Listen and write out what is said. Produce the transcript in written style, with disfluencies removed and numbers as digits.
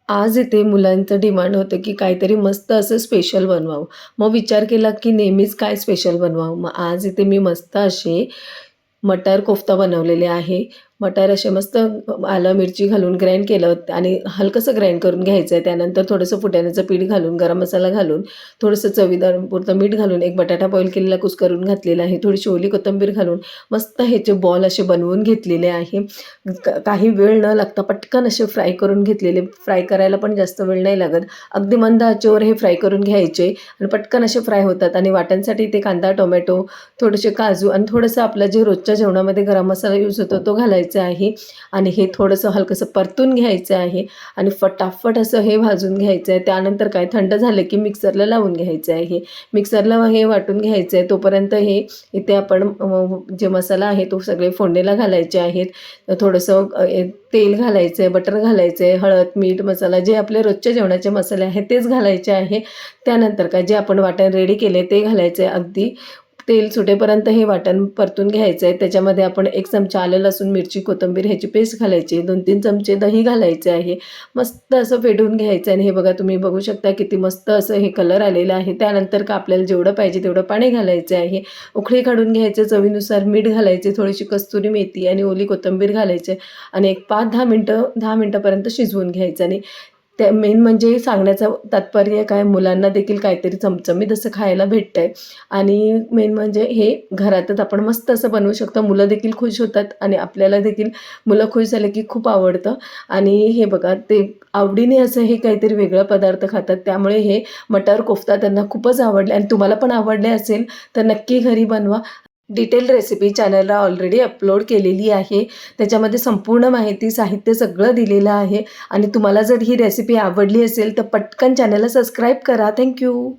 आज इथे मुलांचं डिमांड होतं, की काहीतरी मस्त असं स्पेशल बनवावं. मग विचार केला, की नेहमीच काय स्पेशल बनवावं? मग आज इथे मी मस्त असे मटार कोफ्ता बनवलेले आहे. मटार असे मस्त आलं मिरची घालून ग्राइंड केलं आणि हलकंसं ग्राइंड करून घ्यायचं आहे. त्यानंतर थोडंसं फुटाण्याचं पीठ घालून, गरम मसाला घालून, थोडंसं चवीपुरतं मीठ घालून, एक बटाटा बॉईल केलेला कुस्करून घातलेला आहे. थोडीशी ओली कोथिंबीर घालून मस्त ह्याचे बॉल असे बनवून घेतलेले आहे. काही वेळ न लागता पटकन असे फ्राय करून घेतलेले. फ्राय करायला पण जास्त वेळ नाही लागत. अगदी मंद आचेवर हे फ्राय करून घ्यायचे आणि पटकन असे फ्राय होतात. आणि वाटणसाठी ते कांदा, टोमॅटो, थोडेसे काजू आणि थोडंसं आपलं जे रोजच्या जेवणामध्ये गरम मसाला यूज होतो तो घालायचा आहे. आणि हे थोडंसं हलकंसं परतून घ्यायचं आहे आणि फटाफट असं हे भाजून घ्यायचं आहे. त्यानंतर काय थंड झालं की मिक्सरला लावून घ्यायचं आहे. मिक्सरला हे वाटून घ्यायचं आहे. तोपर्यंत हे इथे आपण जे मसाला आहे तो सगळे फोडणीला घालायचे आहेत. थोडंसं तेल घालायचं आहे, बटर घालायचं आहे, हळद, मीठ, मसाला जे आपले रोजच्या जेवणाचे मसाले आहेत तेच घालायचे आहे. त्यानंतर काय जे आपण वाटण रेडी केले ते घालायचं आहे. अगदी तेल सुटेपर्यंत हे वाटण परतून घ्यायचं आहे. त्याच्यामध्ये आपण 1 चमचा आलं, लसूण, मिरची, कोथिंबीर ह्याची पेस्ट घालायची. 2-3 चमचे दही घालायचे आहे. मस्त असं फेटून घ्यायचं आणि हे बघा तुम्ही बघू शकता किती मस्त असं हे कलर आलेलं आहे. त्यानंतर का आपल्याला जेवढं पाहिजे तेवढं पाणी घालायचं आहे. उकळी काढून घ्यायचं, चवीनुसार मीठ घालायचे, थोडीशी कस्तुरी मेथी आणि ओली कोथिंबीर घालायचे आणि एक 5-10 मिनटापर्यंत शिजवून घ्यायचं. आणि त्या मेन म्हणजे सांगण्याचं तात्पर्य काय, मुलांना देखील काहीतरी चमचमीत असं खायला भेटतं आहे. आणि मेन म्हणजे हे घरातच आपण मस्त असं बनवू शकतो. मुलं देखील खुश होतात आणि आपल्याला देखील मुलं खुश झाले की खूप आवडतं. आणि हे बघा ते आवडीने असं हे काहीतरी वेगळा पदार्थ खातात. त्यामुळे हे मटार कोफ्ता त्यांना खूपच आवडले आणि तुम्हाला पण आवडले असेल तर नक्की घरी बनवा. डिटेल रेसिपी चॅनलला ऑलरेडी अपलोड केलेली आहे. त्याच्यामध्ये संपूर्ण माहिती, साहित्य सगळं दिलेलं आहे. आणि तुम्हाला जर ही रेसिपी आवडली असेल तर पटकन चॅनलला सबस्क्राईब करा. थँक्यू.